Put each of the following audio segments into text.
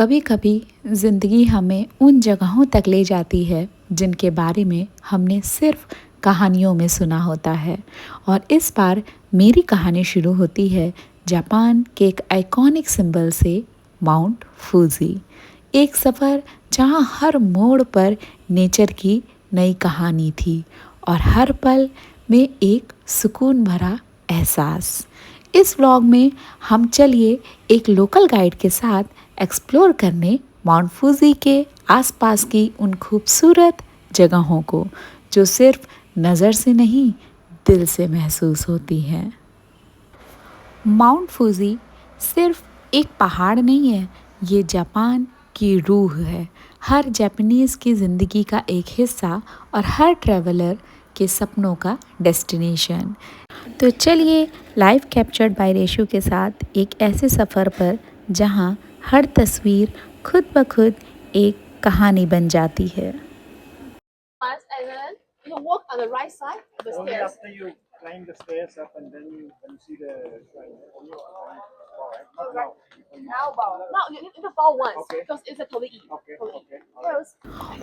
कभी कभी ज़िंदगी हमें उन जगहों तक ले जाती है जिनके बारे में हमने सिर्फ कहानियों में सुना होता है। और इस बार मेरी कहानी शुरू होती है जापान के एक आइकॉनिक सिंबल से, माउंट फूजी। एक सफ़र जहाँ हर मोड़ पर नेचर की नई कहानी थी और हर पल में एक सुकून भरा एहसास। इस व्लॉग में हम चलिए एक लोकल गाइड के साथ एक्सप्लोर करने माउंट फूजी के आसपास की उन खूबसूरत जगहों को जो सिर्फ नज़र से नहीं, दिल से महसूस होती हैं। माउंट फूजी सिर्फ एक पहाड़ नहीं है, ये जापान की रूह है। हर जापानीज़ की ज़िंदगी का एक हिस्सा और हर ट्रैवलर के सपनों का डेस्टिनेशन। तो चलिए लाइव कैप्चर्ड बाय रेशु के साथ एक ऐसे सफ़र पर जहां हर तस्वीर खुद ब खुद एक कहानी बन जाती है। And then you walk on the right side of the Only stairs. after you climb the stairs up and then you see the shrine. Not now. No, you need to bow once Okay. because it's a Torii. Okay. Torii. Okay. First,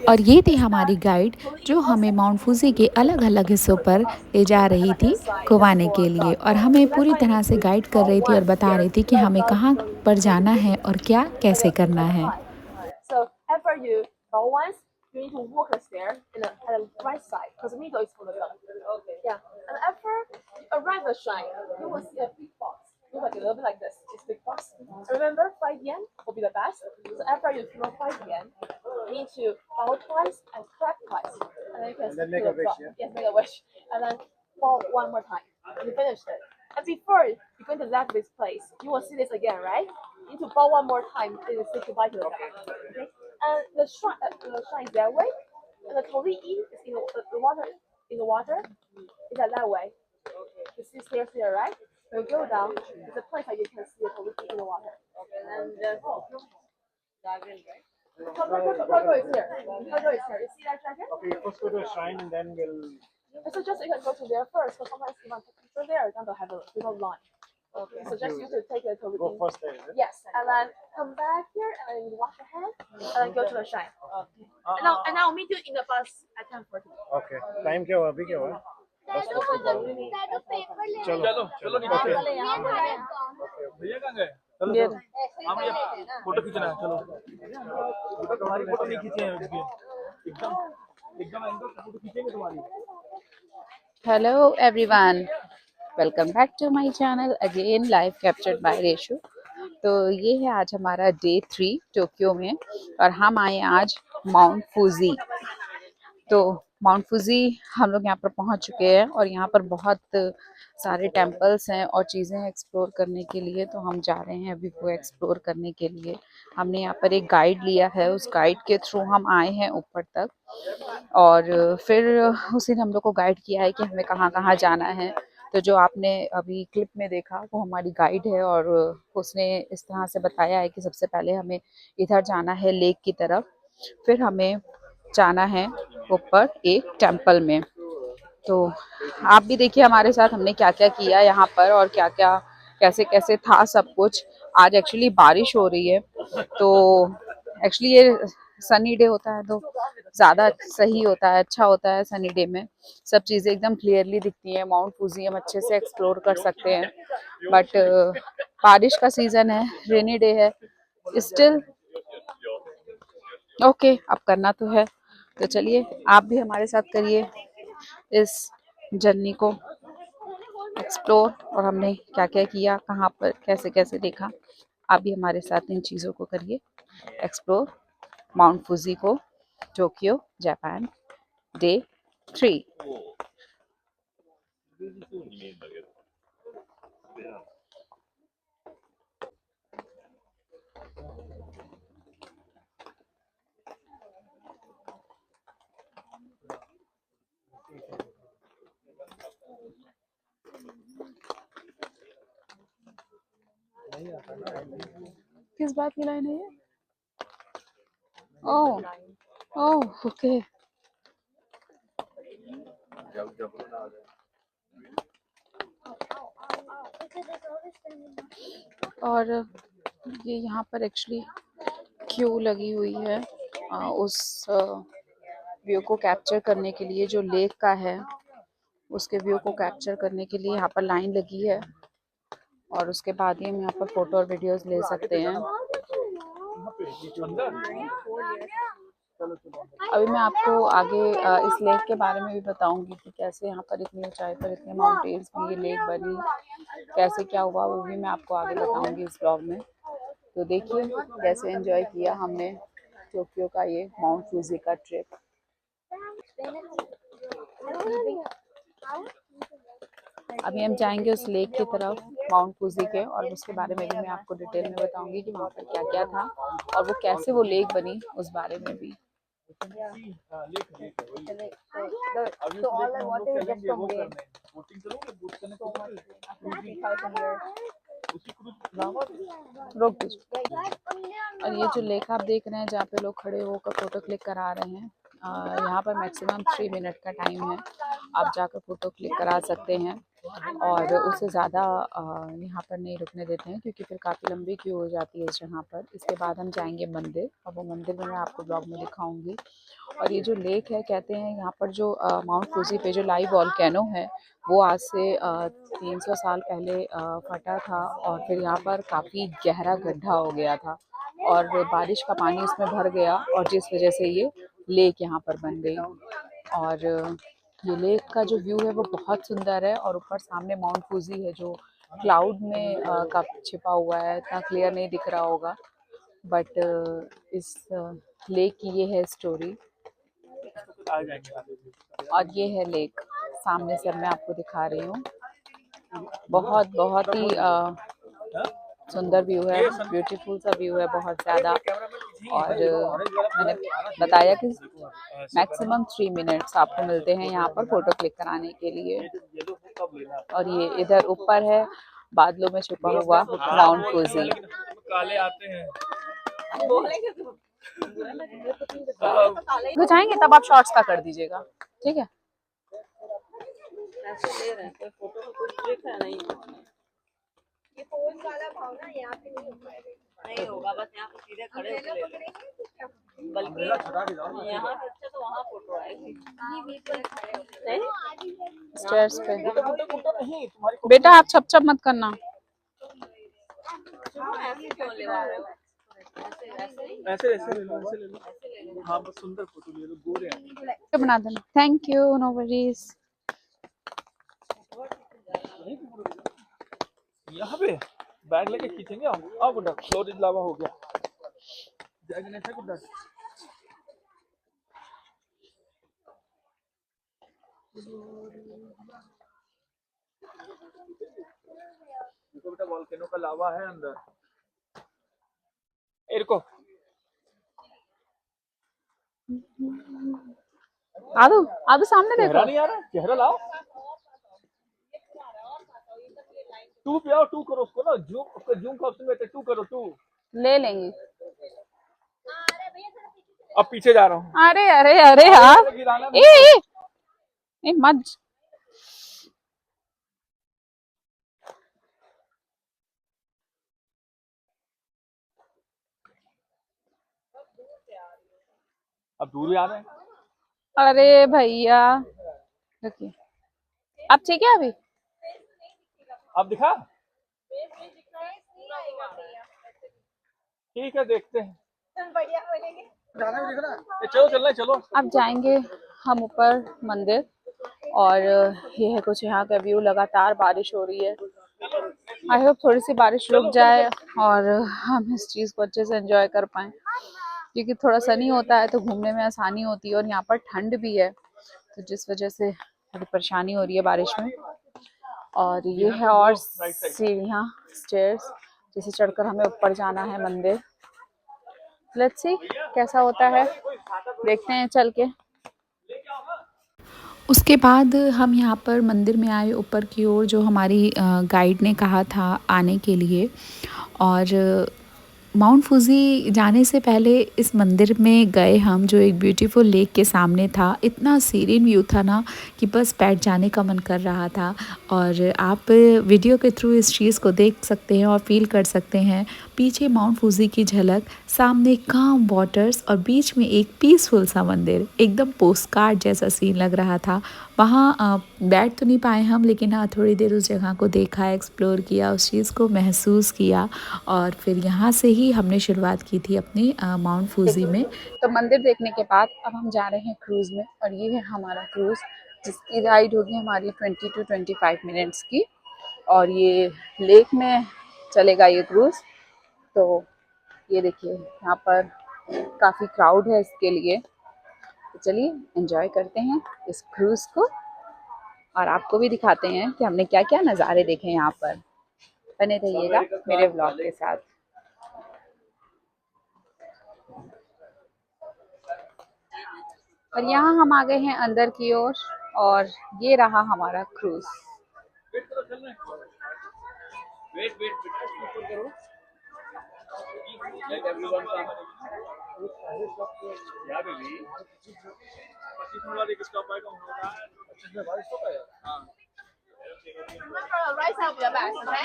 और ये थी हमारी guide जो हमें mount Fuji के अलग अलग हिस्सों पर ले जा रही थी घुमाने के लिए, और हमें पूरी तरह से गाइड कर रही थी और बता रही थी कि हमें कहाँ पर जाना है और क्या कैसे करना है। So after you bow once, you need to walk the stair at the right side because the middle is for the god. Okay. Yeah. And after you arrive at the shrine, you will see a big box. Look like a little bit like this. It's big box. Remember, 5 yen will be the best. So after you throw 5 yen, you need to bow twice and clap twice. And then you can And then speak make to a the wish, god. yeah? Yes, make a wish. And then bow one more time. You finished it. And before you're going to leave this place, you will see this again, right? You need to bow one more time and say goodbye to the god. Okay? And the shrine is that way. And the Torii is in the water. In the water, is that way. You see stairs here, right? When you go down, there's a place where you can see the Torii in the water. And Kogo is here. Kogo is here. You see that dragon? Okay, first go to the shrine and then we'll. So just you can go to there first, because sometimes you want to take a picture there, then they'll have a little line. Okay. So just you to take a Torii. Go first there, is it? Yes, and then come back here and then you wash your hands and then go to the shrine. Okay. And I'll meet you in the bus at 10:40. Okay. Time क्या हुआ? अभी क्या हुआ? बस चलो चलो चलो नीचे Okay. भैया कहाँ गए? चलो हाँ भैया फोटो खींचना है चलो। बेटा तुम्हारी फोटो नहीं खींचे हैं उसकी एकदम एकदम एंगल से फोटो खींचेंगे तुम्हारी। Hello everyone, welcome back to my channel again live captured by Reshu. तो ये है आज हमारा डे 3 टोक्यो में और हम आए आज माउंट फूजी। तो माउंट फूजी हम लोग यहाँ पर पहुँच चुके हैं और यहाँ पर बहुत सारे टेम्पल्स हैं और चीज़ें हैं एक्सप्लोर करने के लिए। तो हम जा रहे हैं अभी वो एक्सप्लोर करने के लिए। हमने यहाँ पर एक गाइड लिया है, उस गाइड के थ्रू हम आए हैं ऊपर तक और फिर उसी ने हम लोग को गाइड किया है कि हमें कहाँ कहाँ जाना है। तो जो आपने अभी क्लिप में देखा वो हमारी गाइड है और उसने इस तरह से बताया है कि सबसे पहले हमें इधर जाना है लेक की तरफ, फिर हमें जाना है ऊपर एक टेम्पल में। तो आप भी देखिए हमारे साथ हमने क्या क्या किया यहाँ पर और क्या क्या कैसे कैसे था सब कुछ। आज एक्चुअली बारिश हो रही है, तो एक्चुअली ये सनी डे होता है तो ज़्यादा सही होता है, अच्छा होता है। सनी डे में सब चीज़ें एकदम क्लियरली दिखती हैं, माउंट फूजी हम अच्छे से एक्सप्लोर कर सकते हैं। बट बारिश का सीज़न है, रेनी डे है, स्टिल ओके अब करना तो है। तो चलिए आप भी हमारे साथ करिए इस जर्नी को एक्सप्लोर और हमने क्या क्या किया, कहाँ पर कैसे कैसे देखा। आप भी हमारे साथ इन चीज़ों को करिए एक्सप्लोर माउंट फूजी को, टोक्यो जापान, डे 3। किस बात की लाइन है ये? ओह ओह ओके। और ये यहाँ पर एक्चुअली क्यू लगी हुई है उस व्यू को कैप्चर करने के लिए, जो लेक का है उसके व्यू को कैप्चर करने के लिए यहाँ पर लाइन लगी है। और उसके बाद ही हम यहाँ पर फोटो और वीडियोस ले सकते हैं। अभी मैं आपको आगे इस लेक के बारे में भी बताऊंगी कि कैसे यहाँ पर इतनी ऊंचाई पर इतने माउंटेन्स में ये लेक बनी, कैसे क्या हुआ, वो भी मैं आपको आगे बताऊंगी इस ब्लॉग में। तो देखिए कैसे एंजॉय किया हमने टोक्यो का ये माउंट फूजी का ट्रिप। अभी हम जाएंगे उस लेक की तरफ माउंट फूजी के, और उसके बारे में भी मैं आपको डिटेल में बताऊंगी कि वहाँ पर क्या क्या था और वो कैसे वो लेक बनी, उस बारे में भी। रोक दीजिए। और ये जो लेक आप देख रहे हैं जहाँ पे लोग खड़े होकर फोटो क्लिक करा रहे हैं, यहाँ पर मैक्सिमम 3 मिनट का टाइम है, आप जाकर फोटो क्लिक करा सकते हैं। और उससे ज़्यादा यहाँ पर नहीं रुकने देते हैं क्योंकि फिर काफ़ी लंबी क्यू हो जाती है इस जगह पर। इसके बाद हम जाएंगे मंदिर, और वो मंदिर में मैं आपको ब्लॉग में दिखाऊंगी। और ये जो लेक है, कहते हैं यहाँ पर जो माउंट फूजी पे जो लाइव वॉल्केनो है वो आज से 300 साल पहले फटा था, और फिर यहाँ पर काफ़ी गहरा गड्ढा हो गया था और बारिश का पानी इसमें भर गया, और जिस वजह से ये लेक यहाँ पर बन गई। और ये लेक का जो व्यू है वो बहुत सुंदर है, और ऊपर सामने माउंट फूजी है जो क्लाउड में काफ़ी छिपा हुआ है, इतना क्लियर नहीं दिख रहा होगा, बट इस लेक की ये है स्टोरी। और ये है लेक, सामने से मैं आपको दिखा रही हूँ। बहुत बहुत ही सुंदर व्यू है, ब्यूटीफुल सा व्यू है बहुत ज़्यादा। और मैंने बताया कि मैक्सिमम 3 मिनट्स आपको मिलते हैं यहाँ पर फ़ोटो क्लिक कराने के लिए। और ये इधर ऊपर है बादलों में छुपा हुआ माउंट फूजी। तो जाएंगे तब आप शॉर्ट्स का कर दीजिएगा, ठीक है? ये पोज वाला भाव ना यहाँ पे नहीं होगा, बस यहाँ पे सीधे खड़े होकर ले लो। बल्कि यहाँ से अच्छा तो वहाँ फोटो आएगी। स्टेयर्स पे बेटा आप छप छप मत करना। ऐसे क्यों ले रहे हो? ऐसे ऐसे ले लो, ऐसे ले लो। हाँ बस सुंदर फोटो ले लो, गोरे हैं। बना देना। Thank you, no worries. यहाँ पे बैग लेके खींचेंगे हम। आओ गुड्डा, फ्लोर इज लावा हो गया। जाएगा नहीं था गुड्डा। देखो बेटा, वॉल्केनो का लावा है अंदर। इनको आदू आदू सामने देखो। चेहरा नहीं आ रहा, चेहरा लाओ। टू पे आओ, टू करो उसको ना, जूम, उसका जूम का ऑप्शन में टू करो, टू ले लेंगे। अब पीछे जा रहा हूँ। अरे अरे अरे यार, ए मत। अब दूर आ रहे हैं। अरे भैया देखिए, अब ठीक है। अभी अब दिखा, ठीक है देखते हैं। चलो चलना, चलो। अब जाएंगे हम ऊपर मंदिर, और ये है कुछ यहाँ का व्यू। लगातार बारिश हो रही है, आई होप थोड़ी सी बारिश रुक जाए और हम इस चीज़ को अच्छे से एंजॉय कर पाएँ, क्योंकि थोड़ा सनी होता है तो घूमने में आसानी होती है, और यहाँ पर ठंड भी है तो जिस वजह से थोड़ी परेशानी हो रही है बारिश में। और ये है और सीढ़ियाँ, स्टेयर्स, जिसे चढ़कर हमें ऊपर जाना है मंदिर। लेट्स सी कैसा होता है, देखते हैं चल के। उसके बाद हम यहाँ पर मंदिर में आए ऊपर की ओर, जो हमारी गाइड ने कहा था आने के लिए। और माउंट फूजी जाने से पहले इस मंदिर में गए हम, जो एक ब्यूटीफुल लेक के सामने था। इतना सीरीन व्यू था ना कि बस बैठ जाने का मन कर रहा था। और आप वीडियो के थ्रू इस चीज़ को देख सकते हैं और फील कर सकते हैं। पीछे माउंट फूजी की झलक, सामने काम वाटर्स और बीच में एक पीसफुल सा मंदिर, एकदम पोस्टकार्ड जैसा सीन लग रहा था। वहाँ बैठ तो नहीं पाए हम, लेकिन हाँ थोड़ी देर उस जगह को देखा, एक्सप्लोर किया, उस चीज़ को महसूस किया और फिर यहाँ से ही हमने शुरुआत की थी अपनी माउंट फूजी में। तो मंदिर देखने के बाद अब हम जा रहे हैं क्रूज़ में, और ये है हमारा क्रूज़ जिसकी राइड होगी हमारी 20 to 25 मिनट्स की, और ये लेक में चलेगा ये क्रूज़। तो ये देखिए यहाँ पर काफ़ी क्राउड है इसके लिए, तो चलिए एंजॉय करते हैं इस क्रूज़ को और आपको भी दिखाते हैं कि हमने क्या क्या नज़ारे देखे यहाँ पर। बने रहिएगा मेरे व्लॉग के साथ। और यहाँ हम आ गए हैं अंदर की ओर, और ये रहा हमारा cruise. Right side with your back, okay?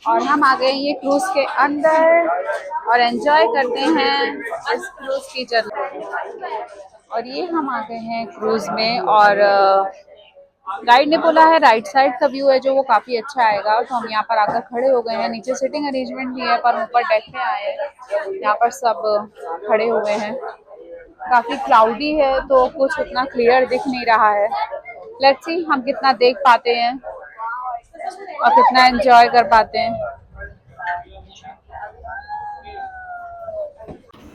और हम आ गए ये क्रूज़ के अंदर और एंजॉय करते हैं इस क्रूज़ की जर्नी। और ये हम आ गए हैं क्रूज़ में, और गाइड ने बोला है राइट साइड का व्यू है जो वो काफ़ी अच्छा आएगा, तो हम यहाँ पर आकर खड़े हो गए हैं। नीचे सिटिंग अरेंजमेंट भी है, पर ऊपर डेक पे आए हैं, यहाँ पर सब खड़े हुए हैं। काफ़ी क्लाउडी है तो कुछ उतना क्लियर दिख नहीं रहा है। लेट्स सी हम कितना देख पाते हैं और कितना एंजॉय कर पाते हैं।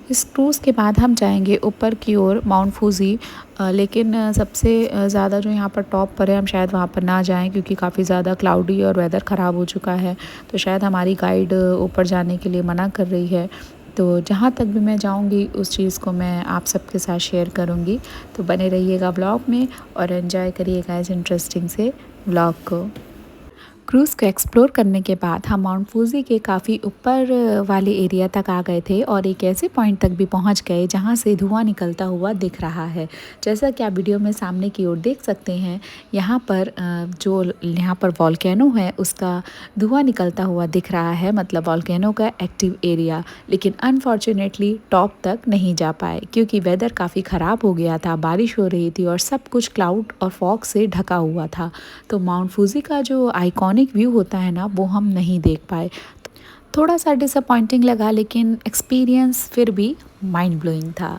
इस क्रूज़ के बाद हम जाएंगे ऊपर की ओर माउंट फूजी, लेकिन सबसे ज़्यादा जो यहाँ पर टॉप पर है हम शायद वहाँ पर ना जाएं क्योंकि काफ़ी ज़्यादा क्लाउडी और वेदर ख़राब हो चुका है, तो शायद हमारी गाइड ऊपर जाने के लिए मना कर रही है। तो जहाँ तक भी मैं जाऊँगी उस चीज़ को मैं आप सबके साथ शेयर करूँगी, तो बने रहिएगा व्लॉग में और एंजॉय करिएगा इस इंटरेस्टिंग से व्लॉग को। क्रूज़ को एक्सप्लोर करने के बाद हम माउंट फूजी के काफ़ी ऊपर वाले एरिया तक आ गए थे और एक ऐसे पॉइंट तक भी पहुंच गए जहां से धुआं निकलता हुआ दिख रहा है। जैसा कि आप वीडियो में सामने की ओर देख सकते हैं, यहाँ पर वॉल्केनो है उसका धुआं निकलता हुआ दिख रहा है, मतलब वॉल्केनो का एक्टिव एरिया। लेकिन अनफॉर्चुनेटली टॉप तक नहीं जा पाए क्योंकि वेदर काफ़ी ख़राब हो गया था, बारिश हो रही थी और सब कुछ क्लाउड और फॉग से ढका हुआ था। तो माउंट फूजी का जो आइकॉनिक व्यू होता है ना, वो हम नहीं देख पाए। थोड़ा सा डिसअपॉइंटिंग लगा, लेकिन एक्सपीरियंस फिर भी माइंड ब्लोइंग था।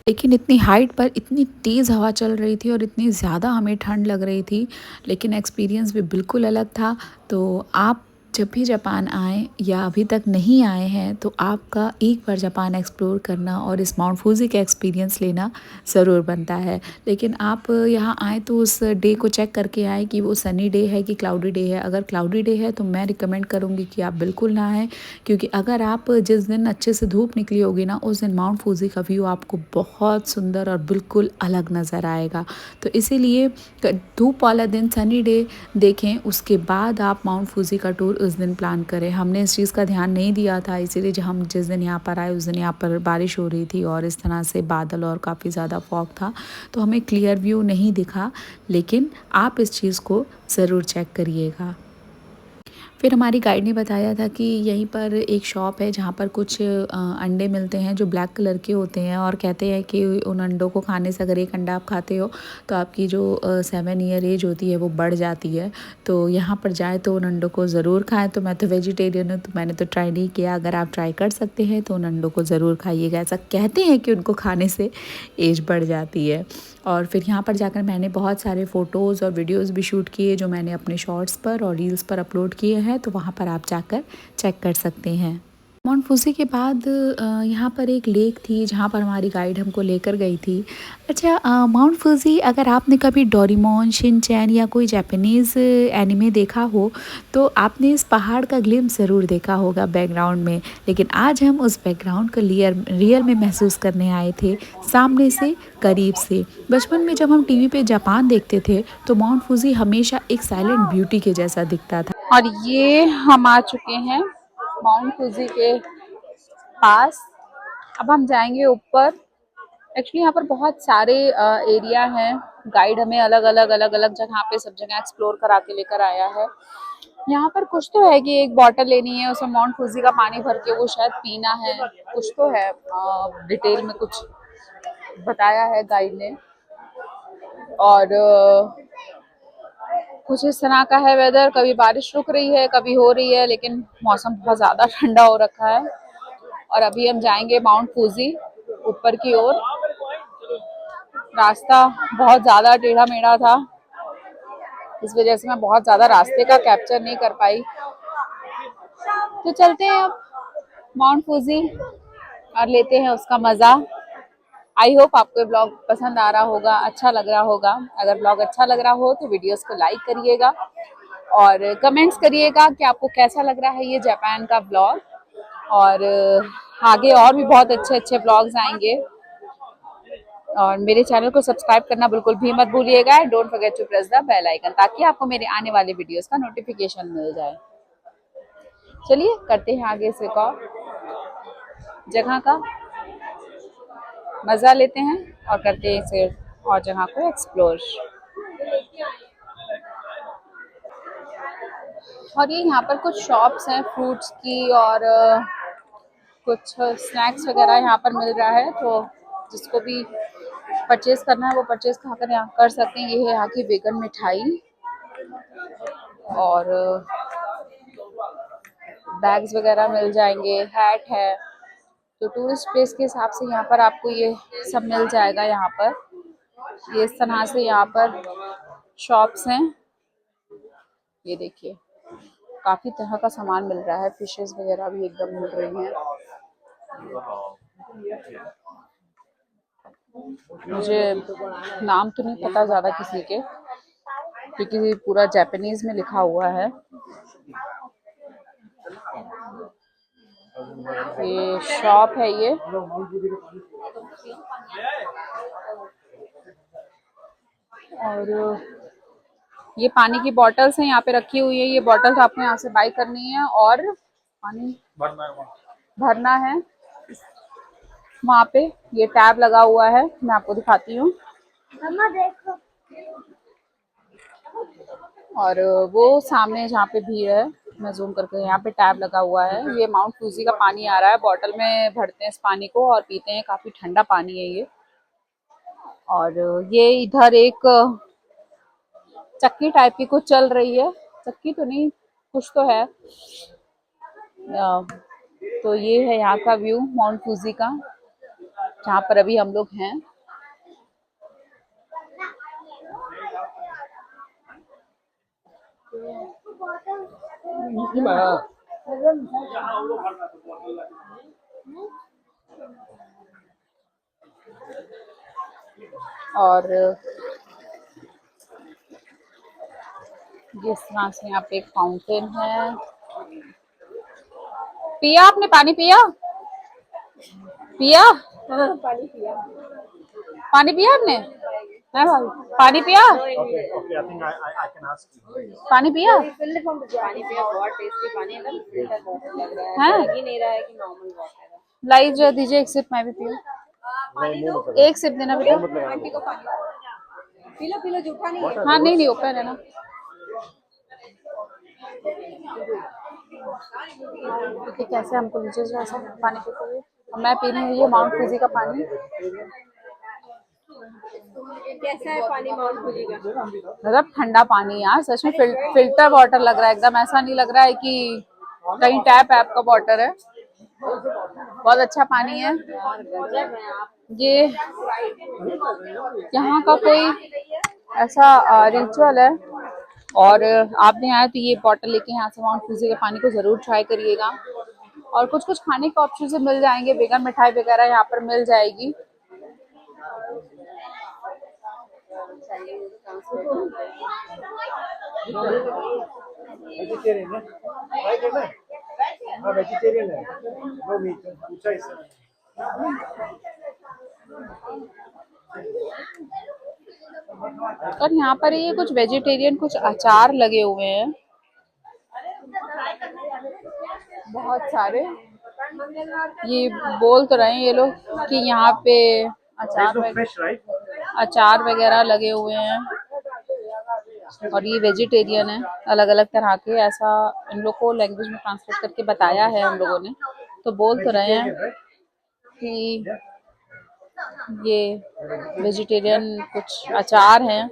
लेकिन इतनी हाइट पर इतनी तेज़ हवा चल रही थी और इतनी ज़्यादा हमें ठंड लग रही थी, लेकिन एक्सपीरियंस भी बिल्कुल अलग था। तो आप जब भी जापान आएँ या अभी तक नहीं आए हैं तो आपका एक बार जापान एक्सप्लोर करना और इस माउंट फूजी का एक्सपीरियंस लेना ज़रूर बनता है। लेकिन आप यहाँ आएँ तो उस डे को चेक करके आएँ कि वो सनी डे है कि क्लाउडी डे है। अगर क्लाउडी डे है तो मैं रिकमेंड करूँगी कि आप बिल्कुल ना आएँ, क्योंकि अगर आप जिस दिन अच्छे से धूप निकली होगी ना, उस दिन माउंट फूजी का व्यू आपको बहुत सुंदर और बिल्कुल अलग नज़र आएगा। तो इसीलिए धूप वाला दिन सनी डे देखें, उसके बाद आप माउंट फूजी का टूर उस दिन प्लान करें। हमने इस चीज़ का ध्यान नहीं दिया था, इसीलिए जब हम जिस दिन यहाँ पर आए उस दिन यहाँ पर बारिश हो रही थी और इस तरह से बादल और काफ़ी ज़्यादा फॉग था, तो हमें क्लियर व्यू नहीं दिखा। लेकिन आप इस चीज़ को ज़रूर चेक करिएगा। फिर हमारी गाइड ने बताया था कि यहीं पर एक शॉप है जहाँ पर कुछ अंडे मिलते हैं जो ब्लैक कलर के होते हैं, और कहते हैं कि उन अंडों को खाने से अगर एक अंडा आप खाते हो तो आपकी जो 7 ईयर एज होती है वो बढ़ जाती है। तो यहाँ पर जाए तो उन अंडों को ज़रूर खाएं। तो मैं तो वेजिटेरियन हूँ तो मैंने तो ट्राई नहीं किया, अगर आप ट्राई कर सकते हैं तो उन अंडों को ज़रूर खाइएगा। ऐसा कहते हैं कि उनको खाने से एज बढ़ जाती है। और फिर यहाँ पर जाकर मैंने बहुत सारे फ़ोटोज़ और वीडियोज़ भी शूट किए जो मैंने अपने शॉर्ट्स पर और रील्स पर अपलोड किए हैं, तो वहाँ पर आप जाकर चेक कर सकते हैं। माउंट फूजी के बाद यहाँ पर एक लेक थी जहाँ पर हमारी गाइड हमको लेकर गई थी। अच्छा, माउंट फूजी अगर आपने कभी डोरेमोन, शिनचैन या कोई जापानीज़ एनिमे देखा हो तो आपने इस पहाड़ का ग्लिम्स ज़रूर देखा होगा बैकग्राउंड में, लेकिन आज हम उस बैकग्राउंड को रियल में महसूस करने आए थे, सामने से, करीब से। बचपन में जब हम टीवी पे जापान देखते थे तो माउंट फूजी हमेशा एक साइलेंट ब्यूटी के जैसा दिखता था। और ये हम आ चुके हैं माउंट फूजी के पास, अब हम जाएंगे ऊपर। एक्चुअली यहाँ पर बहुत सारे एरिया हैं। गाइड हमें अलग अलग जगह पे सब जगह एक्सप्लोर करा के लेकर आया है। यहाँ पर कुछ तो है कि एक बॉटल लेनी है, उसमें माउंट फूजी का पानी भर के वो शायद पीना है, कुछ तो है। डिटेल में कुछ बताया है गाइड ने। और कुछ इस तरह का है वेदर, कभी बारिश रुक रही है कभी हो रही है, लेकिन मौसम बहुत ज्यादा ठंडा हो रखा है। और अभी हम जाएंगे माउंट फूजी ऊपर की ओर। रास्ता बहुत ज्यादा टेढ़ा मेढ़ा था, इस वजह से मैं बहुत ज्यादा रास्ते का कैप्चर नहीं कर पाई। तो चलते हैं अब माउंट फूजी और लेते हैं उसका मजा। आई होप आपको ये ब्लॉग पसंद आ रहा होगा, अच्छा लग रहा होगा। अगर ब्लॉग अच्छा लग रहा हो तो वीडियोस को लाइक करिएगा और कमेंट्स करिएगा कि आपको कैसा लग रहा है ये जापान का ब्लॉग। और आगे और भी बहुत अच्छे अच्छे ब्लॉग्स आएंगे। और मेरे चैनल को सब्सक्राइब करना बिल्कुल भी मत भूलिएगा। Don't forget to press the bell icon, ताकि आपको मेरे आने वाले वीडियोस का नोटिफिकेशन मिल जाए। चलिए करते हैं आगे से एक और जगह का मजा लेते हैं और करते हैं इसे और जगह को एक्सप्लोर। और ये यहाँ पर कुछ शॉप्स हैं फ्रूट्स की, और कुछ स्नैक्स वगैरह यहाँ पर मिल रहा है। तो जिसको भी परचेज करना है वो परचेज यहाँ कर सकते हैं। ये है यहाँ की वेगन मिठाई, और बैग्स वगैरह मिल जाएंगे, हैट है। तो टूरिस्ट प्लेस के हिसाब से यहाँ पर आपको ये सब मिल जाएगा। यहाँ पर ये इस तरह से यहाँ पर शॉप्स हैं। ये देखिए काफी तरह का सामान मिल रहा है, फिशेस वगैरह भी एकदम मिल रही हैं। मुझे नाम तो नहीं पता ज्यादा किसी के, क्योंकि पूरा जापानीज में लिखा हुआ है। ये शॉप है ये, और ये पानी की बॉटल्स हैं यहाँ पे रखी हुई है। ये बॉटल्स आपको यहाँ से बाई करनी है और पानी भरना है वहाँ पे। ये टैब लगा हुआ है, मैं आपको दिखाती हूँ। और वो सामने जहाँ पे भीड़ है, मैं जूम करके, यहाँ पे टैब लगा हुआ है। ये माउंट फूजी का पानी आ रहा है, बॉटल में भरते हैं इस पानी को और पीते हैं। काफी ठंडा पानी है ये। और ये इधर एक चक्की टाइप की कुछ चल रही है, चक्की तो नहीं कुछ तो है। तो ये है यहाँ का व्यू माउंट फूजी का, जहाँ पर अभी हम लोग हैं। और जिस तरह से यहाँ पे एक फाउंटेन है। पिया आपने पानी पिया? पिया पानी पिया आपने? है भाई पानी पिया? Okay, I think I can ask you. पानी पिया? पानी पिया, बहुत टेस्टी पानी है ना, फिल्टर वाटर लग रहा है। हाँ? लग ही नहीं रहा है कि नॉर्मल वाटर है। लाइव जो दीजिए एक सिप, मैं भी पीऊँ। एक सिप देना बेटा। आंटी को पानी पी लो जूठा नहीं है। हाँ नहीं ओपन है ना। देखिए कैसे हमको नीचे जो ऐसा पानी पीते हुए। मैं पी रही हूँ ये माउंट फूजी का पानी। कैसा है पानी माउंट फूजी का? मतलब ठंडा पानी यार, सच में फिल्टर वाटर लग रहा है एकदम। ऐसा नहीं लग रहा है कि कहीं टैप ऐप का वाटर है। बहुत अच्छा पानी है ये। यहाँ का कोई ऐसा रिचुअल है, और आपने आए तो ये बॉटल लेके यहाँ से माउंट फूजी के पानी को जरूर ट्राई करिएगा। और कुछ कुछ खाने के ऑप्शन से मिल जाएंगे, वेगन मिठाई वगैरह यहाँ पर मिल जाएगी। वेजिटेरियन है? ट्राई करना है? हाँ वेजिटेरियन है, नो मीट, पूछा इससे। और यहाँ पर ये कुछ वेजिटेरियन कुछ अचार लगे हुए हैं बहुत सारे। ये बोल तो रहे हैं ये लोग कि यहाँ पे fish, right? अचार वगैरह लगे हुए हैं और ये वेजिटेरियन है, अलग अलग तरह के, ऐसा इन लोग को लैंग्वेज में ट्रांसलेट करके बताया है हम लोगों ने। तो बोल तो रहे हैं कि ये वेजिटेरियन कुछ अचार हैं,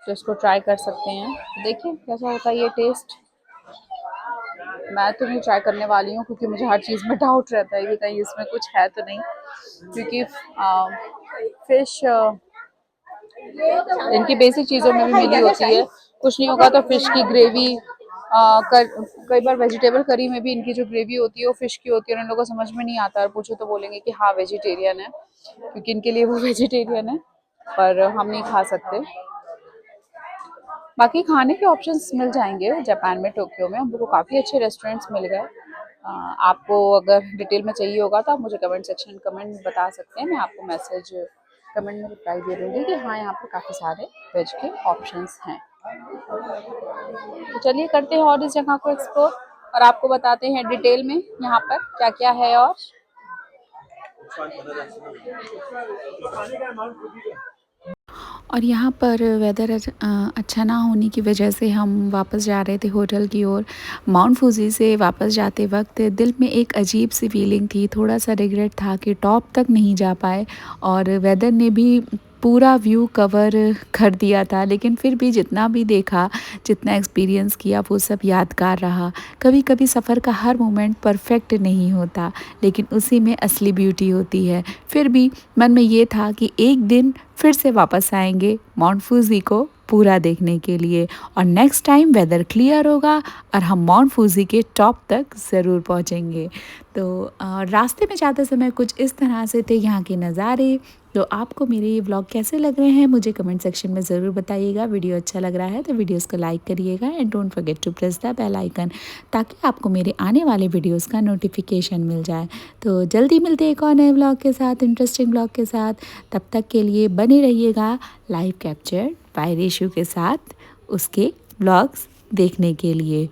तो इसको ट्राई कर सकते हैं। देखिए कैसा होता है ये टेस्ट। मैं तो नहीं ट्राई करने वाली हूँ क्योंकि मुझे हर चीज़ में डाउट रहता है कि कहीं इसमें कुछ है तो नहीं, क्योंकि फिश इनकी बेसिक चीज़ों में भी मिली होती है। कुछ नहीं होगा तो फिश की ग्रेवी, कई बार वेजिटेबल करी में भी इनकी जो ग्रेवी होती है वो फिश की होती है और इन लोगों को समझ में नहीं आता, और पूछो तो बोलेंगे कि हाँ वेजिटेरियन है, क्योंकि इनके लिए वो वेजिटेरियन है, पर हम नहीं खा सकते। बाकी खाने के ऑप्शंस मिल जाएंगे जापान में, टोक्यो में हम लोग को काफ़ी अच्छे रेस्टोरेंट्स मिल गए। आपको अगर डिटेल में चाहिए होगा तो आप मुझे कमेंट सेक्शन कमेंट बता सकते हैं, मैं आपको मैसेज कमेंट में रिप्लाई दे दूँगी कि हाँ यहाँ पे काफ़ी सारे वेज के ऑप्शंस हैं। तो चलिए करते हैं और इस जगह को एक्सप्लोर और आपको बताते हैं डिटेल में यहाँ पर क्या क्या है। और यहाँ पर वेदर अच्छा ना होने की वजह से हम वापस जा रहे थे होटल की ओर। माउंट फूजी से वापस जाते वक्त दिल में एक अजीब सी फीलिंग थी, थोड़ा सा रिग्रेट था कि टॉप तक नहीं जा पाए और वेदर ने भी पूरा व्यू कवर कर दिया था, लेकिन फिर भी जितना भी देखा, जितना एक्सपीरियंस किया वो सब यादगार रहा। कभी कभी सफ़र का हर मोमेंट परफेक्ट नहीं होता, लेकिन उसी में असली ब्यूटी होती है। फिर भी मन में ये था कि एक दिन फिर से वापस आएंगे माउंट फूजी को पूरा देखने के लिए, और नेक्स्ट टाइम वेदर क्लियर होगा और हम माउंट फूजी के टॉप तक ज़रूर पहुंचेंगे। तो रास्ते में जाते समय कुछ इस तरह से थे यहाँ के नज़ारे। तो आपको मेरे ये व्लॉग कैसे लग रहे हैं मुझे कमेंट सेक्शन में ज़रूर बताइएगा। वीडियो अच्छा लग रहा है तो वीडियोस को लाइक करिएगा and don't forget to press the bell icon, ताकि आपको मेरे आने वाले वीडियोस का नोटिफिकेशन मिल जाए। तो जल्दी मिलते हैं एक और नए व्लॉग के साथ, इंटरेस्टिंग व्लॉग के साथ। तब तक के लिए बने रहिएगा लाइव कैप्चर बाय रेशु के साथ, उसके व्लॉग्स देखने के लिए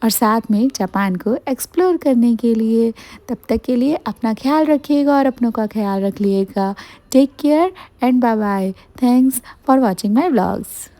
और साथ में जापान को एक्सप्लोर करने के लिए। तब तक के लिए अपना ख्याल रखिएगा और अपनों का ख्याल रखिएगा। Take care and bye bye. Thanks for watching my vlogs.